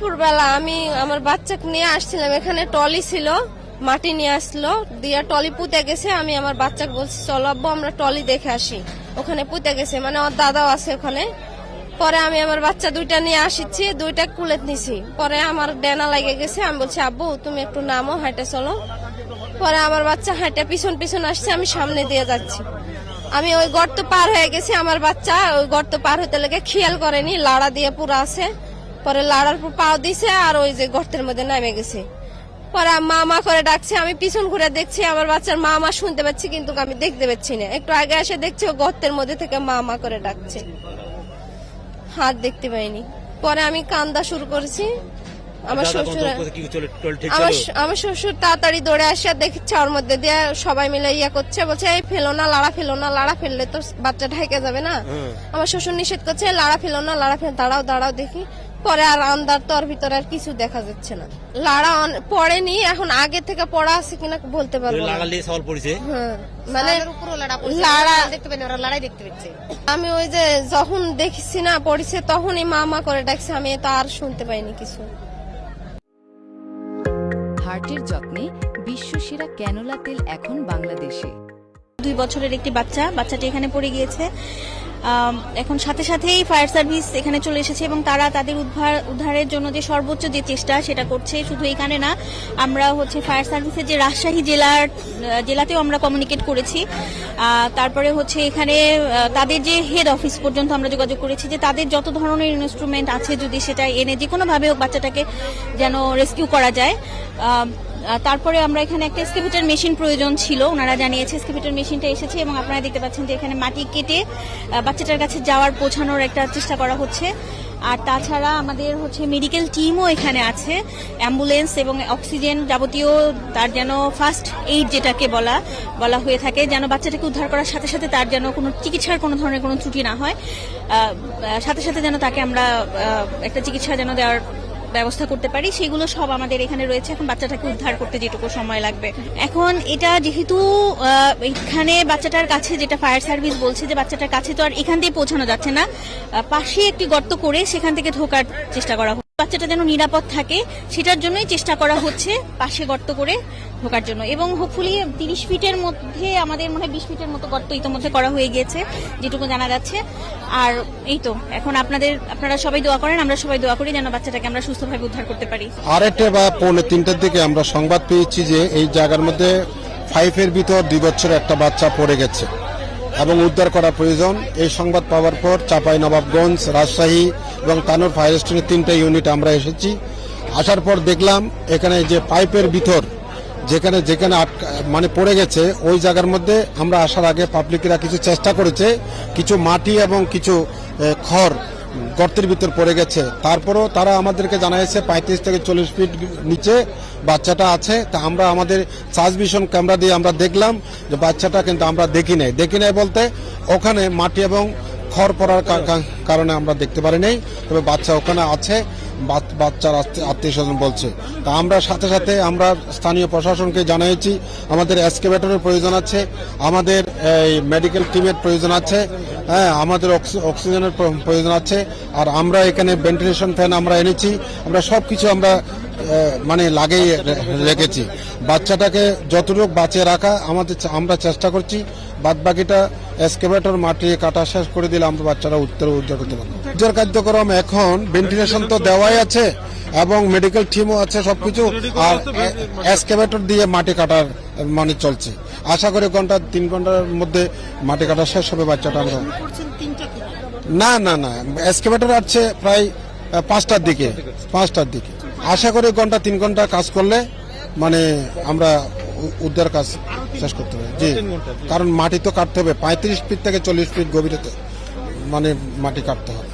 দুপুরবেলা আমি আমার বাচ্চাকে নিয়ে আসছিলাম, এখানে টলি ছিল, মাটি নিয়ে আসলো দিয়া টলি পুঁতে গেছে। আমি আমার বাচ্চাকে বলছি চলো আব্বু আমরা টলি দেখে আসি, ওখানে পুঁতে গেছে, মানে ওর দাদাও আছে ওখানে। পরে আমি আমার বাচ্চা দুইটা নিয়ে আসিছি, দুইটা কুলে নিছি। পরে আমার ডেনা লাগে গেছে, আমি বলছি আব্বু তুমি একটু নামো, হাঁটে চলো। পরে আমার বাচ্চা হাঁটে পিছন পিছন আসছে, আমি সামনে দিয়ে যাচ্ছি। আমি ওই গর্ত পার হয়ে গেছি, আমার বাচ্চা ওই গর্ত পার হতে লেগে খেয়াল করেনি, লাড়া দিয়ে পুরো আছে। পরে লাড়ার পর পাও দিছে আর ওই যে গর্তের মধ্যে নামে গেছে। পরে মা মা করে ডাকছে, আমি পিছন ঘুরে দেখছি আমার বাচ্চার মা মা শুনতে পাচ্ছি, কিন্তু আমি দেখতে পাচ্ছি না। একটু আগে এসে দেখছি ও গর্তের মধ্যে থেকে মা মা করে ডাকছে, হাত দেখতে পাইনি। পরে আমি কান্দা শুরু করেছি। আমার শ্বশুর আমার শ্বশুর তাড়াতাড়ি দৌড়ে আসে, দেখছে ওর মধ্যে দিয়ে সবাই মিলে ইয়া করছে, বলছে এই ফেলো না, লাড়া ফেলো না, লাড়া ফেললে তো বাচ্চা ঢেকে যাবে না। আমার শ্বশুর নিষেধ করছে লাড়া ফেলো না, লাড়া ফেল, দাঁড়াও দাঁড়াও দেখি। পরে আর আন্দার তোর ভিতরে আর কিছু দেখা যাচ্ছে না, লাড়া পড়েনি। এখন আগে থেকে পড়া আছে কিনা বলতে পারবো না, মানে লাড়া দেখতে পাই না, ওরা লড়াই দেখতে পাচ্ছে। আমি ওই যে যখন দেখছি না পড়েছে তখনই মা মা করে ডাকছে, আমি তো আর শুনতে পাইনি কিছু। হার্টের যত্নে বিশ্বসেরা ক্যানোলা তেল এখন বাংলাদেশে। 2 বছরের একটি বাচ্চাটি এখানে পড়ে গিয়েছে। এখন সাথে সাথেই ফায়ার সার্ভিস এখানে চলে এসেছে এবং তারা তাদের উদ্ধারের জন্য যে সর্বোচ্চ যে চেষ্টা সেটা করছে। শুধু এখানে না, আমরা ফায়ার সার্ভিসের যে রাজশাহী জেলাতেও আমরা কমিউনিকেট করেছি। তারপরে এখানে তাদের যে হেড অফিস পর্যন্ত আমরা যোগাযোগ করেছি যে তাদের যত ধরনের ইনস্ট্রুমেন্ট আছে যদি সেটা এনে যে কোনোভাবে বাচ্চাটাকে যেন রেস্কিউ করা যায়। তারপরে আমরা এখানে একটা এক্সকেভেটর মেশিন প্রয়োজন ছিল, ওনারা জানিয়েছে এক্সকেভেটর মেশিনটা এসেছে এবং আপনারা দেখতে পাচ্ছেন যে এখানে মাটি কেটে বাচ্চাটার কাছে পৌঁছানোর একটা চেষ্টা করা হচ্ছে। আর তাছাড়া আমাদের মেডিকেল টিমও এখানে আছে, অ্যাম্বুলেন্স এবং অক্সিজেন যাবতীয় তার যেন ফার্স্ট এইড যেটাকে বলা হয়ে থাকে, যেন বাচ্চাটাকে উদ্ধার করার সাথে সাথে তার যেন কোনো চিকিৎসার কোনো ধরনের কোনো ত্রুটি না হয়, সাথে সাথে যেন তাকে আমরা একটা চিকিৎসা যেন দেওয়ার ব্যবস্থা করতে পারি, সেগুলো সব আমাদের এখানে রয়েছে। এখন বাচ্চাটাকে উদ্ধার করতে যেটুকু সময় লাগবে, এখন এটা যেহেতু এখানে বাচ্চাটার কাছে যেটা ফায়ার সার্ভিস বলছে যে বাচ্চাটার কাছে তো আর এখান দিয়ে পৌঁছানো যাচ্ছে না, পাশে একটি গর্ত করে সেখান থেকে ঢোকার চেষ্টা করা হচ্ছে। বাচ্চাটা যেন নিরাপদ থাকে সেটার জন্যই চেষ্টা করা হচ্ছে, পাশে গর্ত করে ঢোকার জন্য। এবং হোপফুলি 30 ফিটের মধ্যে আমাদের মনে হয় 20 ফিটের মতো গর্ত ইতিমধ্যে করা হয়ে গিয়েছে যেটুকু জানা যাচ্ছে। আর এই তো এখন আপনারা সবাই দোয়া করেন, আমরা সবাই দোয়া করি যেন বাচ্চাটাকে আমরা সুস্থভাবে উদ্ধার করতে পারি। আড়াইটা বা 2:45 দিকে আমরা সংবাদ পেয়েছি যে এই জায়গার মধ্যে 5-এর ভিতর 2 বছরের একটা বাচ্চা পড়ে গেছে এবং উদ্ধার করা প্রয়োজন। এই সংবাদ পাওয়ার পর চাঁপাইনবাবগঞ্জ, রাজশাহী এবং তানোর ফায়ার স্টেশনের 3টা ইউনিট আমরা এসেছি। আসার পর দেখলাম এখানে যে পাইপের ভিতর যেখানে মানে পড়ে গেছে ওই জায়গার মধ্যে আমরা আসার আগে পাবলিকরা কিছু চেষ্টা করেছে, কিছু মাটি এবং কিছু খড় গর্তের ভিতর পড়ে গেছে। তারপরও তারা আমাদেরকে জানাইছে 35 থেকে 40 ফিট নিচে বাচ্চাটা আছে। তা আমরা আমাদের সার্চভিশন ক্যামেরা দিয়ে আমরা দেখলাম যে বাচ্চাটা কিন্তু আমরা দেখি নাই বলতে ওখানে মাটি এবং খড় পড়ার কারণে আমরা দেখতে পারি নাই, তবে বাচ্চা ওখানে আছে, বাচ্চার আত্মীয় স্বজন বলছে। তা আমরা সাথে সাথে আমরা স্থানীয় প্রশাসনকে জানিয়েছি আমাদের এক্সকেভেটরের প্রয়োজন আছে, আমাদের এই মেডিকেল টিমের প্রয়োজন আছে, হ্যাঁ আমাদের অক্সিজেনের প্রয়োজন আছে। আর আমরা এখানে ভেন্টিলেশন ফ্যান আমরা এনেছি, আমরা সবকিছু আমরা মানে লাগিয়ে রেখেছি। বাচ্চাটাকে যতটুকু বাঁচিয়ে রাখা আমরা চেষ্টা করছি, বাদ বাকিটা এক্সকেভেটর মাটি কাটা শেষ করে দিলে আমরা বাচ্চারা উদ্ধার করতে পারবো। উদ্ধার কার্যক্রম এখন ভেন্টিলেশন তো দেওয়াই আছে এবং মেডিকেল টিমও আছে সবকিছু, আর এক্সকেভেটর দিয়ে মাটি কাটার মানে চলছে। আশা করি 3 ঘন্টার মধ্যে মাটি কাটা শেষ হবে বাচ্চাটা। আমরা না এক্সকেভেটর আছে প্রায় 5টার দিকে। আশা করি 3 ঘন্টা কাজ করলে মানে আমরা উদ্ধার কাজ শেষ করতে হবে। জি, কারণ মাটি তো কাটতে হবে 35 ফিট থেকে 40 ফিট গভীরতে, মানে মাটি কাটতে হবে।